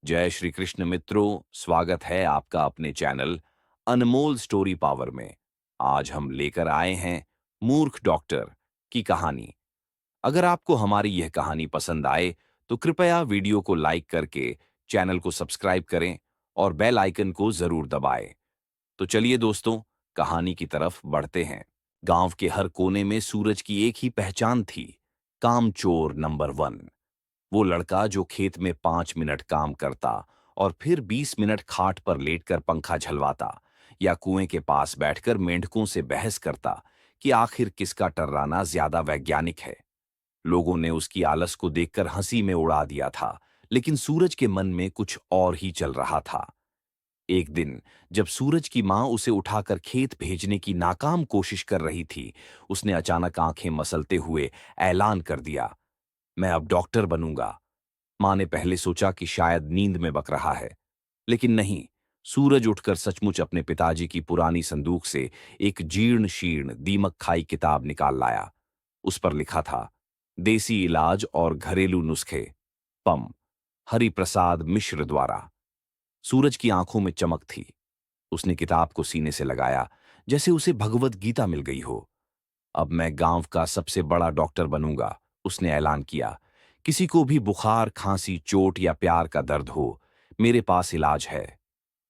जय श्री कृष्ण मित्रों, स्वागत है आपका अपने चैनल अनमोल स्टोरी पावर में। आज हम लेकर आए हैं मूर्ख डॉक्टर की कहानी। अगर आपको हमारी यह कहानी पसंद आए तो कृपया वीडियो को लाइक करके चैनल को सब्सक्राइब करें और बेल आइकन को जरूर दबाएं। तो चलिए दोस्तों, कहानी की तरफ बढ़ते हैं। गांव के हर कोने में सूरज की एक ही पहचान थी, कामचोर नंबर 1। वो लड़का जो खेत में 5 मिनट काम करता और फिर 20 मिनट खाट पर लेटकर पंखा झलवाता या कुएं के पास बैठकर मेंढकों से बहस करता कि आखिर किसका टर्राना ज्यादा वैज्ञानिक है। लोगों ने उसकी आलस को देखकर हंसी में उड़ा दिया था, लेकिन सूरज के मन में कुछ और ही चल रहा था। एक दिन जब सूरज की मां उसे उठाकर खेत भेजने की नाकाम कोशिश कर रही थी, उसने अचानक आंखें मसलते हुए ऐलान कर दिया, मैं अब डॉक्टर बनूंगा। मां ने पहले सोचा कि शायद नींद में बक रहा है, लेकिन नहीं। सूरज उठकर सचमुच अपने पिताजी की पुरानी संदूक से एक जीर्ण शीर्ण दीमक खाई किताब निकाल लाया। उस पर लिखा था, देसी इलाज और घरेलू नुस्खे, पम हरिप्रसाद मिश्र द्वारा। सूरज की आंखों में चमक थी। उसने किताब को सीने से लगाया, जैसे उसे भगवत गीता मिल गई हो। अब मैं गांव का सबसे बड़ा डॉक्टर बनूंगा, उसने ऐलान किया। किसी को भी बुखार, खांसी, चोट या प्यार का दर्द हो, मेरे पास इलाज है।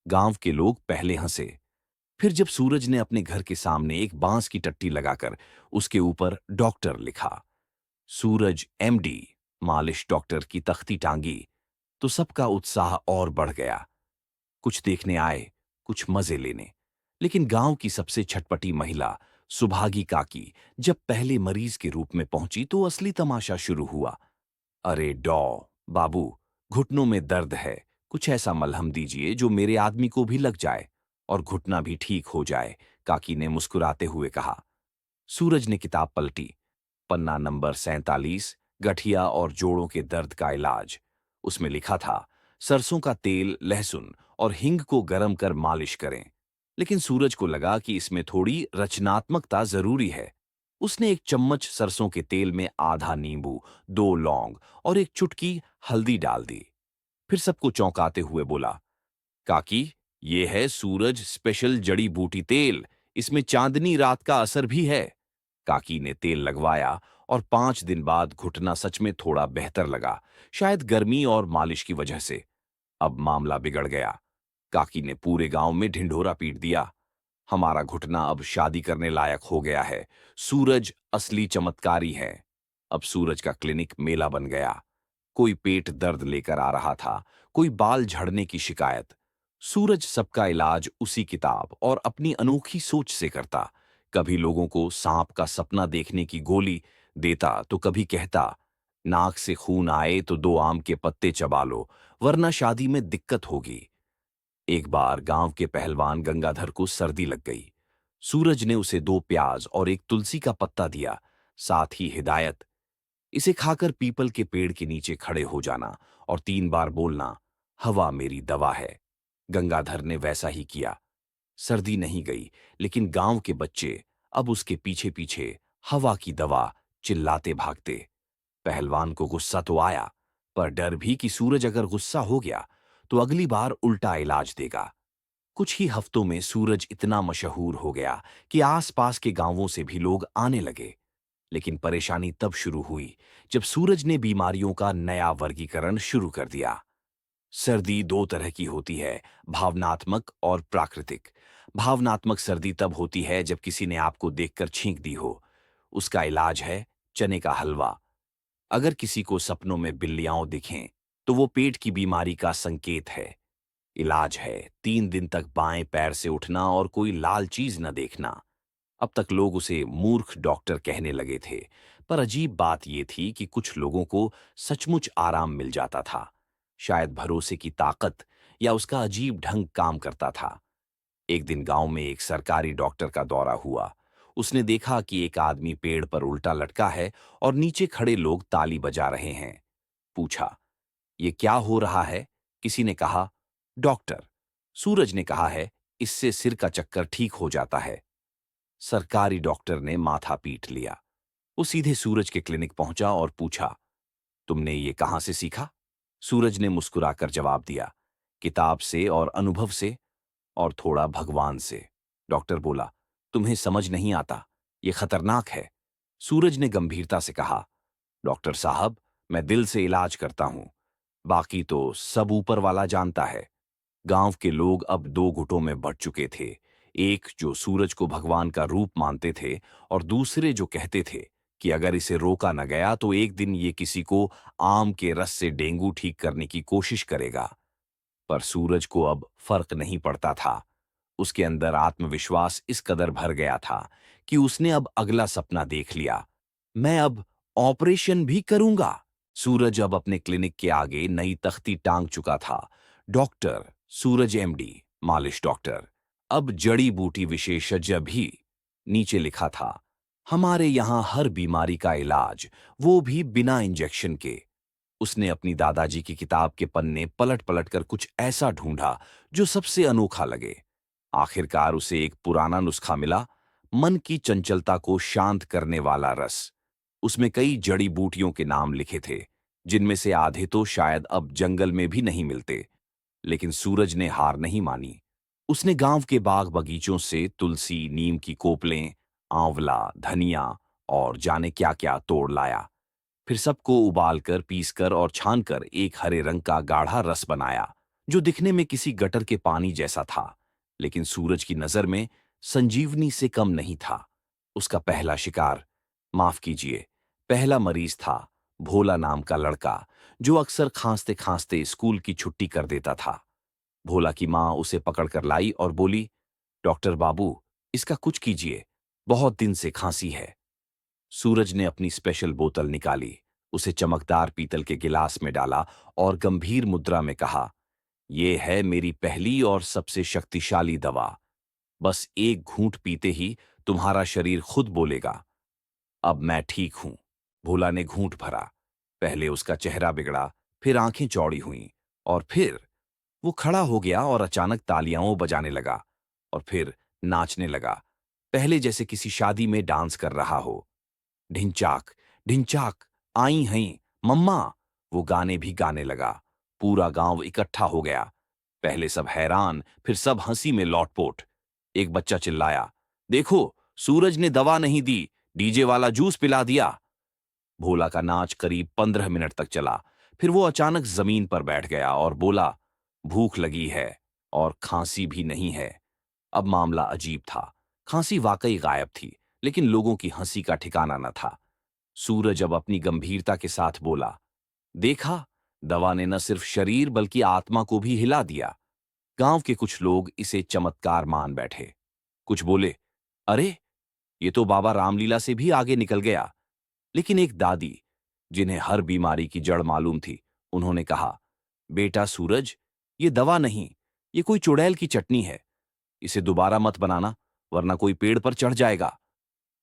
गांव के लोग पहले हंसे। फिर जब सूरज ने अपने घर के सामने एक बांस की टट्टी लगाकर उसके ऊपर डॉक्टर लिखा, सूरज एमडी, मालिश डॉक्टर की तख्ती टांगी, तो सबका उत्साह और बढ़ गया। कुछ देखने आए, कुछ मजे लेने। लेकिन गांव की सबसे छटपटी महिला सुभागी काकी जब पहले मरीज के रूप में पहुंची तो असली तमाशा शुरू हुआ। अरे बाबू, घुटनों में दर्द है, कुछ ऐसा मलहम दीजिए जो मेरे आदमी को भी लग जाए और घुटना भी ठीक हो जाए, काकी ने मुस्कुराते हुए कहा। सूरज ने किताब पलटी। पन्ना नंबर 47, गठिया और जोड़ों के दर्द का इलाज। उसमें लिखा था, सरसों का तेल, लहसुन और हींग को गरम कर मालिश करें। लेकिन सूरज को लगा कि इसमें थोड़ी रचनात्मकता जरूरी है। उसने एक चम्मच सरसों के तेल में आधा नींबू, 2 लौंग और एक चुटकी हल्दी डाल दी। फिर सबको चौंकाते हुए बोला, काकी, ये है सूरज स्पेशल जड़ी बूटी तेल, इसमें चांदनी रात का असर भी है। काकी ने तेल लगवाया और 5 दिन बाद घुटना सच में थोड़ा बेहतर लगा, शायद गर्मी और मालिश की वजह से। अब मामला बिगड़ गया। काकी ने पूरे गांव में ढिंढोरा पीट दिया, हमारा घुटना अब शादी करने लायक हो गया है, सूरज असली चमत्कारी है। अब सूरज का क्लिनिक मेला बन गया। कोई पेट दर्द लेकर आ रहा था, कोई बाल झड़ने की शिकायत। सूरज सबका इलाज उसी किताब और अपनी अनोखी सोच से करता। कभी लोगों को सांप का सपना देखने की गोली देता तो कभी कहता, नाक से खून आए तो 2 आम के पत्ते चबा लो, वरना शादी में दिक्कत होगी। एक बार गांव के पहलवान गंगाधर को सर्दी लग गई। सूरज ने उसे 2 प्याज और एक तुलसी का पत्ता दिया, साथ ही हिदायत, इसे खाकर पीपल के पेड़ के नीचे खड़े हो जाना और 3 बार बोलना, हवा मेरी दवा है। गंगाधर ने वैसा ही किया। सर्दी नहीं गई, लेकिन गांव के बच्चे अब उसके पीछे पीछे हवा की दवा चिल्लाते भागते। पहलवान को गुस्सा तो आया, पर डर भी कि सूरज अगर गुस्सा हो गया तो अगली बार उल्टा इलाज देगा। कुछ ही हफ्तों में सूरज इतना मशहूर हो गया कि आसपास के गांवों से भी लोग आने लगे। लेकिन परेशानी तब शुरू हुई जब सूरज ने बीमारियों का नया वर्गीकरण शुरू कर दिया। सर्दी 2 तरह की होती है, भावनात्मक और प्राकृतिक। भावनात्मक सर्दी तब होती है जब किसी ने आपको देखकर छींक दी हो। उसका इलाज है चने का हलवा। अगर किसी को सपनों में बिल्लियां दिखें तो वो पेट की बीमारी का संकेत है। इलाज है 3 दिन तक बाएं पैर से उठना और कोई लाल चीज न देखना। अब तक लोग उसे मूर्ख डॉक्टर कहने लगे थे, पर अजीब बात यह थी कि कुछ लोगों को सचमुच आराम मिल जाता था। शायद भरोसे की ताकत या उसका अजीब ढंग काम करता था। एक दिन गांव में एक सरकारी डॉक्टर का दौरा हुआ। उसने देखा कि एक आदमी पेड़ पर उल्टा लटका है और नीचे खड़े लोग ताली बजा रहे हैं। पूछा, ये क्या हो रहा है? किसी ने कहा, डॉक्टर। सूरज ने कहा है, इससे सिर का चक्कर ठीक हो जाता है। सरकारी डॉक्टर ने माथा पीट लिया। वो सीधे सूरज के क्लिनिक पहुंचा और पूछा, तुमने ये कहां से सीखा? सूरज ने मुस्कुराकर जवाब दिया, किताब से और अनुभव से और थोड़ा भगवान से। डॉक्टर बोला, तुम्हें समझ नहीं आता, ये खतरनाक है। सूरज ने गंभीरता से कहा, डॉक्टर साहब, मैं दिल से इलाज करता हूं, बाकी तो सब ऊपर वाला जानता है। गांव के लोग अब दो गुटों में बंट चुके थे। एक जो सूरज को भगवान का रूप मानते थे और दूसरे जो कहते थे कि अगर इसे रोका न गया तो एक दिन ये किसी को आम के रस से डेंगू ठीक करने की कोशिश करेगा। पर सूरज को अब फर्क नहीं पड़ता था। उसके अंदर आत्मविश्वास इस कदर भर गया था कि उसने अब अगला सपना देख लिया। मैं अब ऑपरेशन भी करूंगा। सूरज अब अपने क्लिनिक के आगे नई तख्ती टांग चुका था। डॉक्टर सूरज एमडी, मालिश डॉक्टर, अब जड़ी बूटी विशेषज्ञ भी। नीचे लिखा था, हमारे यहां हर बीमारी का इलाज, वो भी बिना इंजेक्शन के। उसने अपनी दादाजी की किताब के पन्ने पलट पलट कर कुछ ऐसा ढूंढा जो सबसे अनोखा लगे। आखिरकार उसे एक पुराना नुस्खा मिला, मन की चंचलता को शांत करने वाला रस। उसमें कई जड़ी बूटियों के नाम लिखे थे, जिनमें से आधे तो शायद अब जंगल में भी नहीं मिलते। लेकिन सूरज ने हार नहीं मानी। उसने गांव के बाग बगीचों से तुलसी, नीम की कोपलें, आंवला, धनिया और जाने क्या क्या तोड़ लाया। फिर सबको उबालकर, पीसकर और छानकर एक हरे रंग का गाढ़ा रस बनाया, जो दिखने में किसी गटर के पानी जैसा था, लेकिन सूरज की नजर में संजीवनी से कम नहीं था। उसका पहला शिकार, माफ कीजिए, पहला मरीज था भोला नाम का लड़का, जो अक्सर खांसते खांसते स्कूल की छुट्टी कर देता था। भोला की मां उसे पकड़कर लाई और बोली, डॉक्टर बाबू, इसका कुछ कीजिए, बहुत दिन से खांसी है। सूरज ने अपनी स्पेशल बोतल निकाली, उसे चमकदार पीतल के गिलास में डाला और गंभीर मुद्रा में कहा, यह है मेरी पहली और सबसे शक्तिशाली दवा। बस एक घूंट पीते ही तुम्हारा शरीर खुद बोलेगा, अब मैं ठीक हूं। भोला ने घूंट भरा। पहले उसका चेहरा बिगड़ा, फिर आंखें चौड़ी हुईं, और फिर वो खड़ा हो गया और अचानक तालियां बजाने लगा, और फिर नाचने लगा, पहले जैसे किसी शादी में डांस कर रहा हो। ढिंचाक, ढिंचाक, आई हैं मम्मा, वो गाने भी गाने लगा। पूरा गांव इकट्ठा हो गया। पहले सब हैरान, फिर सब हंसी में लौटपोट। एक बच्चा चिल्लाया, देखो, सूरज ने दवा नहीं दी, डीजे वाला जूस पिला दिया। भोला का नाच करीब 15 मिनट तक चला। फिर वो अचानक जमीन पर बैठ गया और बोला, भूख लगी है और खांसी भी नहीं है। अब मामला अजीब था। खांसी वाकई गायब थी, लेकिन लोगों की हंसी का ठिकाना न था। सूरज अब अपनी गंभीरता के साथ बोला, देखा, दवा ने न सिर्फ शरीर बल्कि आत्मा को भी हिला दिया। गांव के कुछ लोग इसे चमत्कार मान बैठे। कुछ बोले, अरे, ये तो बाबा रामलीला से भी आगे निकल गया। लेकिन एक दादी, जिन्हें हर बीमारी की जड़ मालूम थी, उन्होंने कहा, बेटा सूरज, ये दवा नहीं, ये कोई चुड़ैल की चटनी है। इसे दोबारा मत बनाना, वरना कोई पेड़ पर चढ़ जाएगा।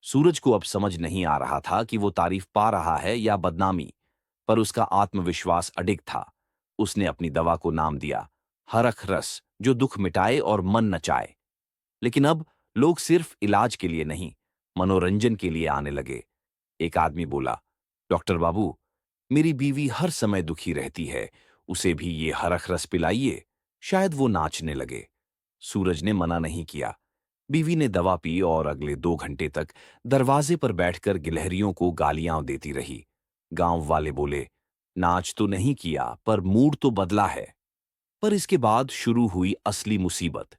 सूरज को अब समझ नहीं आ रहा था कि वो तारीफ पा रहा है या बदनामी, पर उसका आत्मविश्वास अडिग था। उसने अपनी दवा को नाम दिया, हरख रस, जो दुख मिटाए और मन नचाए। लेकिन अब लोग सिर्फ इलाज के लिए नहीं, मनोरंजन के लिए आने लगे। एक आदमी बोला, डॉक्टर बाबू, मेरी बीवी हर समय दुखी रहती है, उसे भी ये हरख रस पिलाइए, शायद वो नाचने लगे। सूरज ने मना नहीं किया। बीवी ने दवा पी और अगले 2 घंटे तक दरवाजे पर बैठकर गिलहरियों को गालियां देती रही। गांव वाले बोले, नाच तो नहीं किया पर मूड तो बदला है। पर इसके बाद शुरू हुई असली मुसीबत।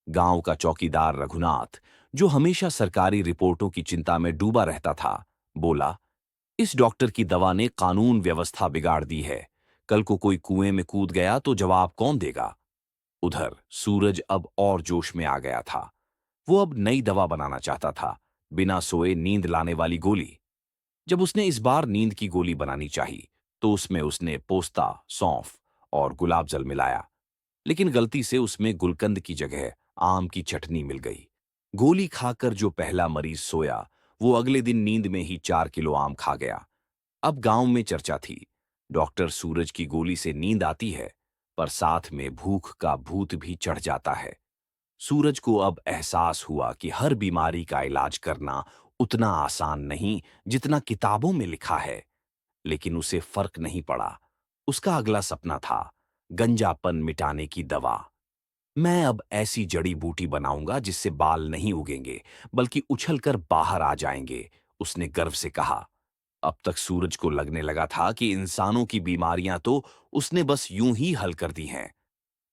गांव का चौकीदार रघुनाथ, जो हमेशा सरकारी रिपोर्टों की चिंता में डूबा रहता था, बोला, इस डॉक्टर की दवा ने कानून व्यवस्था बिगाड़ दी है। कल को कोई कुएं में कूद गया तो जवाब कौन देगा। उधर सूरज अब और जोश में आ गया था। वो अब नई दवा बनाना चाहता था, बिना सोए नींद लाने वाली गोली। जब उसने इस बार नींद की गोली बनानी चाही, तो उसमें उसने पोस्ता, सौंफ और गुलाब जल मिलाया। लेकिन गलती से उसमें गुलकंद की जगह आम की चटनी मिल गई। गोली खाकर जो पहला मरीज सोया, वो अगले दिन नींद में ही 4 किलो आम खा गया। अब गांव में चर्चा थी, डॉक्टर सूरज की गोली से नींद आती है, पर साथ में भूख का भूत भी चढ़ जाता है। सूरज को अब एहसास हुआ कि हर बीमारी का इलाज करना उतना आसान नहीं जितना किताबों में लिखा है। लेकिन उसे फर्क नहीं पड़ा। उसका अगला सपना था गंजापन मिटाने की दवा। मैं अब ऐसी जड़ी बूटी बनाऊंगा जिससे बाल नहीं उगेंगे, बल्कि उछलकर बाहर आ जाएंगे, उसने गर्व से कहा। अब तक सूरज को लगने लगा था कि इंसानों की बीमारियां तो उसने बस यूं ही हल कर दी हैं।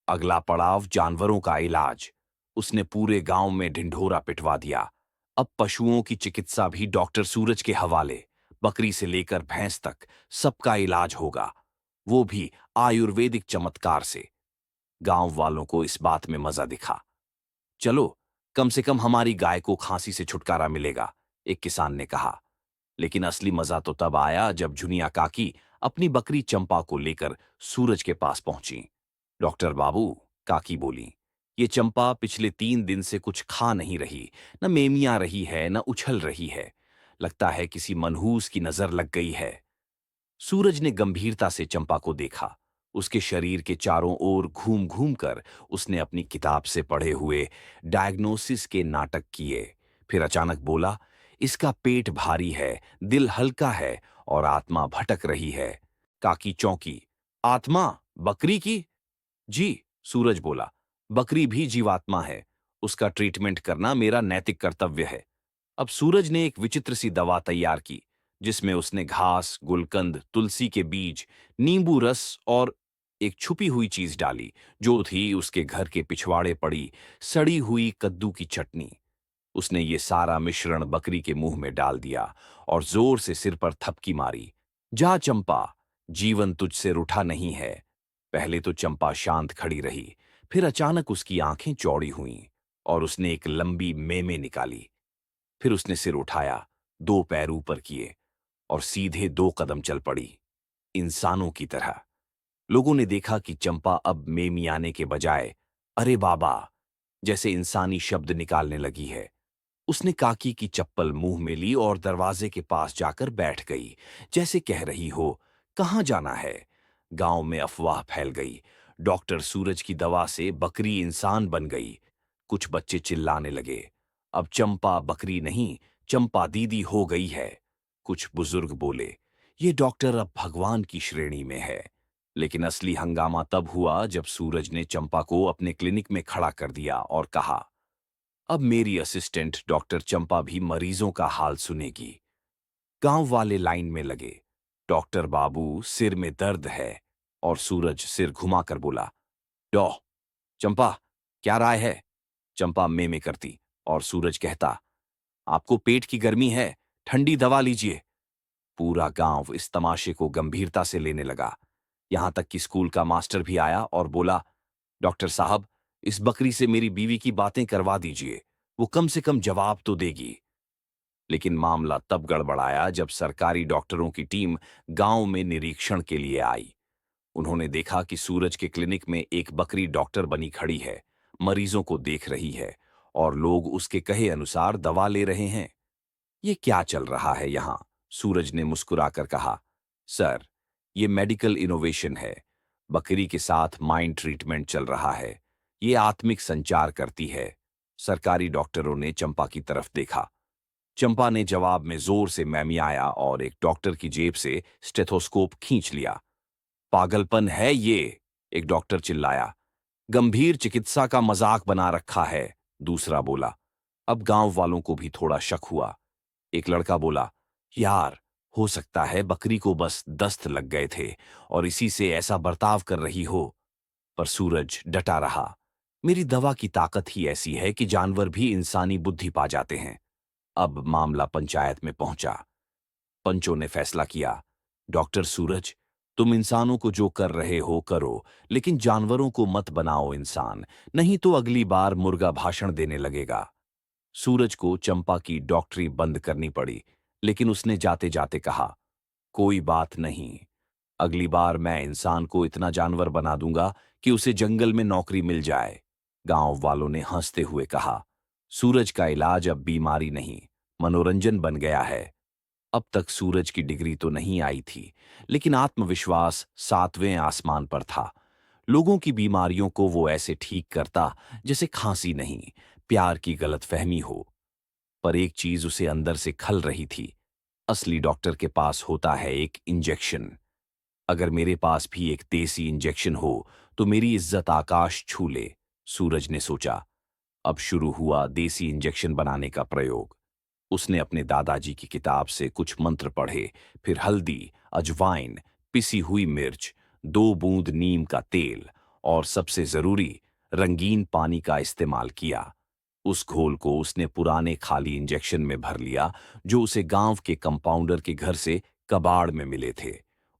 अगला पड़ाव जानवरों का इलाज। उसने पूरे गांव में ढिंढोरा पिटवा दिया। अब पशुओं की चिकित्सा भी डॉक्टर सूरज के हवाले। बकरी से लेकर भैंस तक सबका इलाज होगा, वो भी आयुर्वेदिक चमत्कार से। गांव वालों को इस बात में मजा दिखा। चलो, कम से कम हमारी गाय को खांसी से छुटकारा मिलेगा, एक किसान ने कहा। लेकिन असली मजा तो तब आया जब झुनिया काकी अपनी बकरी चंपा को लेकर सूरज के पास पहुंची। डॉक्टर बाबू, काकी बोली, ये चंपा पिछले 3 दिन से कुछ खा नहीं रही, न मेमिया रही है न उछल रही है। लगता है किसी मनहूस की नजर लग गई है। सूरज ने गंभीरता से चंपा को देखा। उसके शरीर के चारों ओर घूम घूम कर उसने अपनी किताब से पढ़े हुए डायग्नोसिस के नाटक किए। फिर अचानक बोला, इसका पेट भारी है, दिल हल्का है और आत्मा भटक रही है। काकी चौंकी। आत्मा? बकरी की? जी, सूरज बोला, बकरी भी जीवात्मा है। उसका ट्रीटमेंट करना मेरा नैतिक कर्तव्य है। अब सूरज ने एक विचित्र सी दवा तैयार की, जिसमें उसने घास, गुलकंद, तुलसी के बीज, नींबू रस और एक छुपी हुई चीज डाली, जो थी उसके घर के पिछवाड़े पड़ी सड़ी हुई कद्दू की चटनी। उसने ये सारा मिश्रण बकरी के मुंह में डाल दिया और जोर से सिर पर थपकी मारी। जा चंपा, जीवन तुझसे रूठा नहीं है। पहले तो चंपा शांत खड़ी रही, फिर अचानक उसकी आंखें चौड़ी हुईं और उसने एक लंबी मेमे निकाली। फिर उसने सिर उठाया, 2 पैर ऊपर किए और सीधे 2 कदम चल पड़ी, इंसानों की तरह। लोगों ने देखा कि चंपा अब मेमियाने के बजाय अरे बाबा जैसे इंसानी शब्द निकालने लगी है। उसने काकी की चप्पल मुंह में ली और दरवाजे के पास जाकर बैठ गई, जैसे कह रही हो, कहाँ जाना है। गांव में अफवाह फैल गई। डॉक्टर सूरज की दवा से बकरी इंसान बन गई। कुछ बच्चे चिल्लाने लगे, अब चंपा बकरी नहीं, चंपा दीदी हो गई है। कुछ बुजुर्ग बोले, ये डॉक्टर अब भगवान की श्रेणी में है। लेकिन असली हंगामा तब हुआ जब सूरज ने चंपा को अपने क्लिनिक में खड़ा कर दिया और कहा, अब मेरी असिस्टेंट डॉक्टर चंपा भी मरीजों का हाल सुनेगी। गांव वाले लाइन में लगे। डॉक्टर बाबू, सिर में दर्द है। और सूरज सिर घुमाकर बोला, डॉ चंपा, क्या राय है। चंपा में करती और सूरज कहता, आपको पेट की गर्मी है, ठंडी दवा लीजिए। पूरा गांव इस तमाशे को गंभीरता से लेने लगा। यहां तक कि स्कूल का मास्टर भी आया और बोला, डॉक्टर साहब, इस बकरी से मेरी बीवी की बातें करवा दीजिए, वो कम से कम जवाब तो देगी। लेकिन मामला तब गड़बड़ाया जब सरकारी डॉक्टरों की टीम गांव में निरीक्षण के लिए आई। उन्होंने देखा कि सूरज के क्लिनिक में एक बकरी डॉक्टर बनी खड़ी है, मरीजों को देख रही है और लोग उसके कहे अनुसार दवा ले रहे हैं। ये क्या चल रहा है यहाँ? सूरज ने मुस्कुराकर कहा, सर, ये मेडिकल इनोवेशन है। बकरी के साथ माइंड ट्रीटमेंट चल रहा है। ये आत्मिक संचार करती है। सरकारी डॉक्टरों ने चंपा की तरफ देखा। चंपा ने जवाब में जोर से मैमियाया और एक डॉक्टर की जेब से स्टेथोस्कोप खींच लिया। पागलपन है ये, एक डॉक्टर चिल्लाया। गंभीर चिकित्सा का मजाक बना रखा है, दूसरा बोला। अब गांव वालों को भी थोड़ा शक हुआ। एक लड़का बोला, यार, हो सकता है बकरी को बस दस्त लग गए थे और इसी से ऐसा बर्ताव कर रही हो। पर सूरज डटा रहा, मेरी दवा की ताकत ही ऐसी है कि जानवर भी इंसानी बुद्धि पा जाते हैं। अब मामला पंचायत में पहुंचा। पंचों ने फैसला किया, डॉक्टर सूरज, तुम इंसानों को जो कर रहे हो करो, लेकिन जानवरों को मत बनाओ इंसान, नहीं तो अगली बार मुर्गा भाषण देने लगेगा। सूरज को चंपा की डॉक्टरी बंद करनी पड़ी, लेकिन उसने जाते जाते कहा, कोई बात नहीं, अगली बार मैं इंसान को इतना जानवर बना दूंगा कि उसे जंगल में नौकरी मिल जाए। गांव वालों ने हंसते हुए कहा, सूरज का इलाज अब बीमारी नहीं, मनोरंजन बन गया है। अब तक सूरज की डिग्री तो नहीं आई थी, लेकिन आत्मविश्वास 7वें आसमान पर था। लोगों की बीमारियों को वो ऐसे ठीक करता जैसे खांसी नहीं, प्यार की गलतफहमी हो। पर एक चीज उसे अंदर से खल रही थी, असली डॉक्टर के पास होता है एक इंजेक्शन। अगर मेरे पास भी एक देसी इंजेक्शन हो तो मेरी इज्जत आकाश छू ले, सूरज ने सोचा। अब शुरू हुआ देसी इंजेक्शन बनाने का प्रयोग। उसने अपने दादाजी की किताब से कुछ मंत्र पढ़े, फिर हल्दी, अजवाइन, पिसी हुई मिर्च, 2 बूंद नीम का तेल और सबसे जरूरी रंगीन पानी का इस्तेमाल किया। उस घोल को उसने पुराने खाली इंजेक्शन में भर लिया जो उसे गांव के कंपाउंडर के घर से कबाड़ में मिले थे।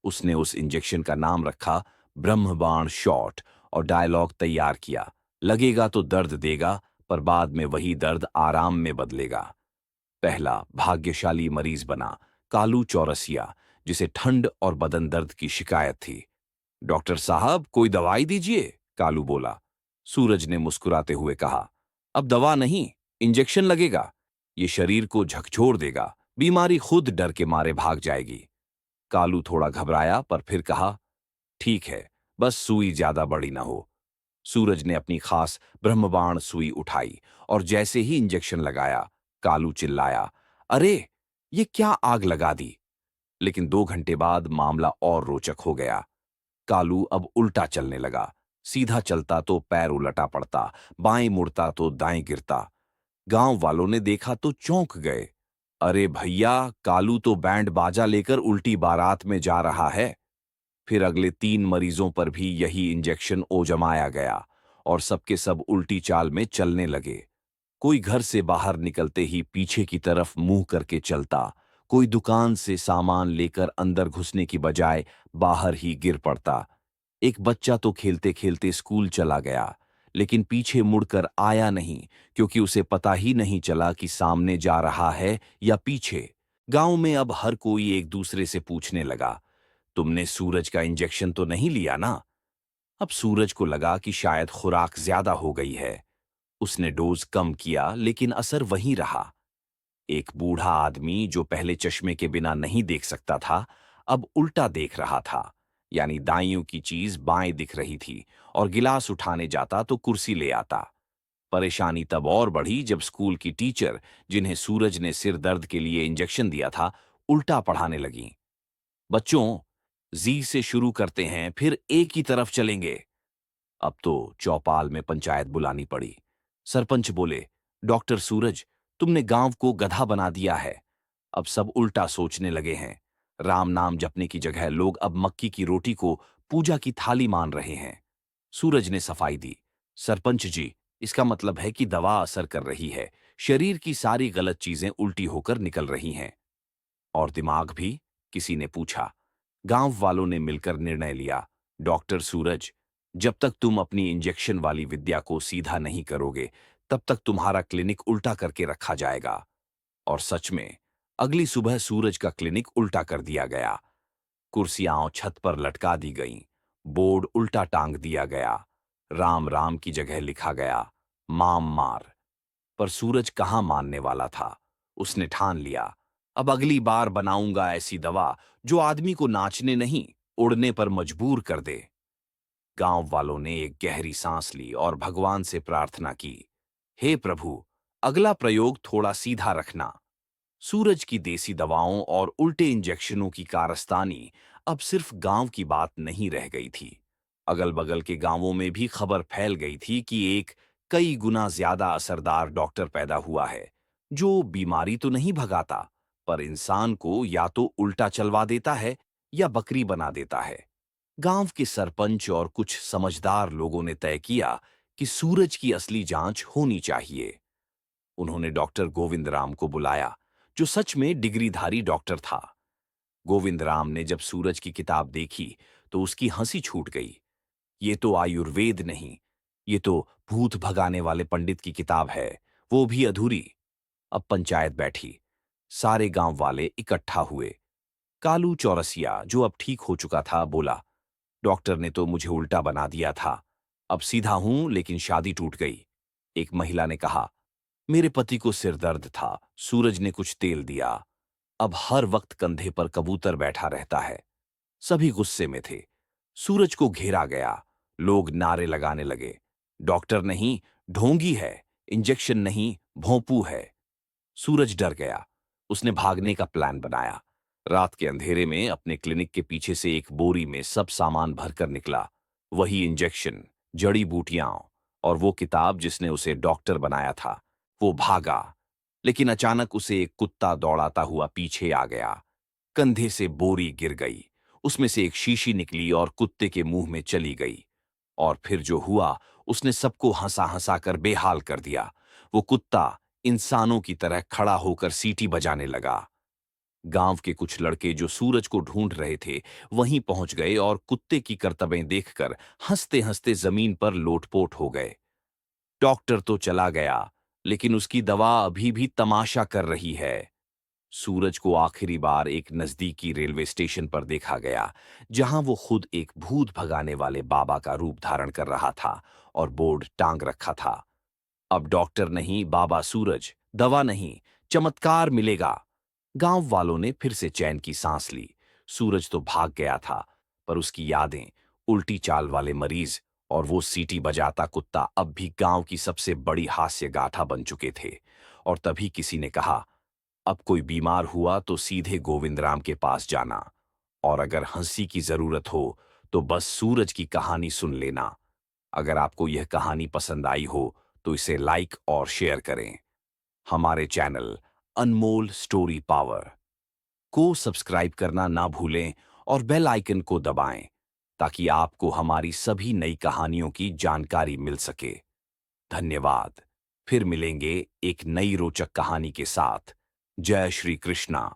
उसने उस इंजेक्शन का नाम रखा ब्रह्मबाण शॉट और डायलॉग तैयार किया, लगेगा तो दर्द देगा, पर बाद में वही दर्द आराम में बदलेगा। पहला भाग्यशाली मरीज बना कालू चौरसिया, जिसे ठंड और बदन दर्द की शिकायत थी। डॉक्टर साहब, कोई दवाई दीजिए, कालू बोला। सूरज ने मुस्कुराते हुए कहा, अब दवा नहीं, इंजेक्शन लगेगा। ये शरीर को झकझोर देगा, बीमारी खुद डर के मारे भाग जाएगी। कालू थोड़ा घबराया पर फिर कहा, ठीक है, बस सुई ज्यादा बड़ी ना हो। सूरज ने अपनी खास ब्रह्मबाण सुई उठाई और जैसे ही इंजेक्शन लगाया, कालू चिल्लाया, अरे, ये क्या आग लगा दी। लेकिन 2 घंटे बाद मामला और रोचक हो गया। कालू अब उल्टा चलने लगा। सीधा चलता तो पैर उलटा पड़ता, बाएं मुड़ता तो दाएं गिरता। गांव वालों ने देखा तो चौंक गए। अरे भैया, कालू तो बैंड बाजा लेकर उल्टी बारात में जा रहा है। फिर अगले 3 मरीजों पर भी यही इंजेक्शन ओजमाया गया और सबके सब उल्टी चाल में चलने लगे। कोई घर से बाहर निकलते ही पीछे की तरफ मुंह करके चलता, कोई दुकान से सामान लेकर अंदर घुसने की बजाय बाहर ही गिर पड़ता। एक बच्चा तो खेलते खेलते स्कूल चला गया, लेकिन पीछे मुड़कर आया नहीं, क्योंकि उसे पता ही नहीं चला कि सामने जा रहा है या पीछे। गांव में अब हर कोई एक दूसरे से पूछने लगा, तुमने सूरज का इंजेक्शन तो नहीं लिया ना? अब सूरज को लगा कि शायद खुराक ज्यादा हो गई है। उसने डोज कम किया, लेकिन असर वहीं रहा। एक बूढ़ा आदमी जो पहले चश्मे के बिना नहीं देख सकता था, अब उल्टा देख रहा था। यानी दाइयों की चीज बाएं दिख रही थी, और गिलास उठाने जाता तो कुर्सी ले आता। परेशानी तब और बढ़ी जब स्कूल की टीचर, जिन्हें सूरज ने सिर दर्द के लिए इंजेक्शन दिया था, उल्टा पढ़ाने लगीं। बच्चों, जी से शुरू करते हैं, फिर ए की तरफ चलेंगे। अब तो चौपाल में पंचायत बुलानी पड़ी। सरपंच बोले, डॉक्टर सूरज, तुमने गांव को गधा बना दिया है। अब सब उल्टा सोचने लगे हैं। राम नाम जपने की जगह लोग अब मक्की की रोटी को पूजा की थाली मान रहे हैं। सूरज ने सफाई दी, सरपंच जी, इसका मतलब है कि दवा असर कर रही है। शरीर की सारी गलत चीजें उल्टी होकर निकल रही हैं। और दिमाग भी? किसी ने पूछा। गांव वालों ने मिलकर निर्णय लिया, डॉक्टर सूरज, जब तक तुम अपनी इंजेक्शन वाली विद्या को सीधा नहीं करोगे, तब तक तुम्हारा क्लिनिक उल्टा करके रखा जाएगा। और सच में अगली सुबह सूरज का क्लिनिक उल्टा कर दिया गया। कुर्सियां छत पर लटका दी गईं, बोर्ड उल्टा टांग दिया गया, राम राम की जगह लिखा गया माम मार। पर सूरज कहाँ मानने वाला था। उसने ठान लिया, अब अगली बार बनाऊंगा ऐसी दवा जो आदमी को नाचने नहीं, उड़ने पर मजबूर कर दे। गांव वालों ने एक गहरी सांस ली और भगवान से प्रार्थना की, हे प्रभु, अगला प्रयोग थोड़ा सीधा रखना। सूरज की देसी दवाओं और उल्टे इंजेक्शनों की कारस्तानी अब सिर्फ गांव की बात नहीं रह गई थी। अगल बगल के गांवों में भी खबर फैल गई थी कि एक कई गुना ज्यादा असरदार डॉक्टर पैदा हुआ है, जो बीमारी तो नहीं भगाता, पर इंसान को या तो उल्टा चलवा देता है या बकरी बना देता है। गांव के सरपंच और कुछ समझदार लोगों ने तय किया कि सूरज की असली जांच होनी चाहिए। उन्होंने डॉक्टर गोविंद राम को बुलाया, जो सच में डिग्रीधारी डॉक्टर था। गोविंद राम ने जब सूरज की किताब देखी तो उसकी हंसी छूट गई। ये तो आयुर्वेद नहीं, ये तो भूत भगाने वाले पंडित की किताब है, वो भी अधूरी। अब पंचायत बैठी। सारे गांव वाले इकट्ठा हुए। कालू चौरसिया, जो अब ठीक हो चुका था, बोला, डॉक्टर ने तो मुझे उल्टा बना दिया था। अब सीधा हूं, लेकिन शादी टूट गई। एक महिला ने कहा, मेरे पति को सिर दर्द था, सूरज ने कुछ तेल दिया। अब हर वक्त कंधे पर कबूतर बैठा रहता है। सभी गुस्से में थे। सूरज को घेरा गया। लोग नारे लगाने लगे, डॉक्टर नहीं, ढोंगी है, इंजेक्शन नहीं, भोंपू है। सूरज डर गया। उसने भागने का प्लान बनाया। रात के अंधेरे में अपने क्लिनिक के पीछे से एक बोरी में सब सामान भरकर निकला। वही इंजेक्शन, जड़ी बूटियां और वो किताब जिसने उसे डॉक्टर बनाया था। वो भागा, लेकिन अचानक उसे एक कुत्ता दौड़ाता हुआ पीछे आ गया। कंधे से बोरी गिर गई, उसमें से एक शीशी निकली और कुत्ते के मुंह में चली गई। और फिर जो हुआ, उसने सबको हंसा हंसा कर बेहाल कर दिया। वो कुत्ता इंसानों की तरह खड़ा होकर सीटी बजाने लगा। गांव के कुछ लड़के जो सूरज को ढूंढ रहे थे, वहीं पहुंच गए और कुत्ते की करतबें देखकर हंसते हंसते जमीन पर लोटपोट हो गए। डॉक्टर तो चला गया, लेकिन उसकी दवा अभी भी तमाशा कर रही है। सूरज को आखिरी बार एक नजदीकी रेलवे स्टेशन पर देखा गया, जहां वो खुद एक भूत भगाने वाले बाबा का रूप धारण कर रहा था और बोर्ड टांग रखा था। अब डॉक्टर नहीं, बाबा सूरज, दवा नहीं, चमत्कार मिलेगा। गांव वालों ने फिर से चैन की सांस ली। सूरज तो भाग गया था, पर उसकी यादें, उल्टी चाल वाले मरीज और वो सीटी बजाता कुत्ता अब भी गांव की सबसे बड़ी हास्य गाथा बन चुके थे। और तभी किसी ने कहा, अब कोई बीमार हुआ तो सीधे गोविंद राम के पास जाना, और अगर हंसी की जरूरत हो तो बस सूरज की कहानी सुन लेना। अगर आपको यह कहानी पसंद आई हो तो इसे लाइक और शेयर करें। हमारे चैनल अनमोल स्टोरी पावर को सब्सक्राइब करना ना भूलें और बेल आइकन को दबाएं, ताकि आपको हमारी सभी नई कहानियों की जानकारी मिल सके। धन्यवाद। फिर मिलेंगे एक नई रोचक कहानी के साथ। जय श्री कृष्णा।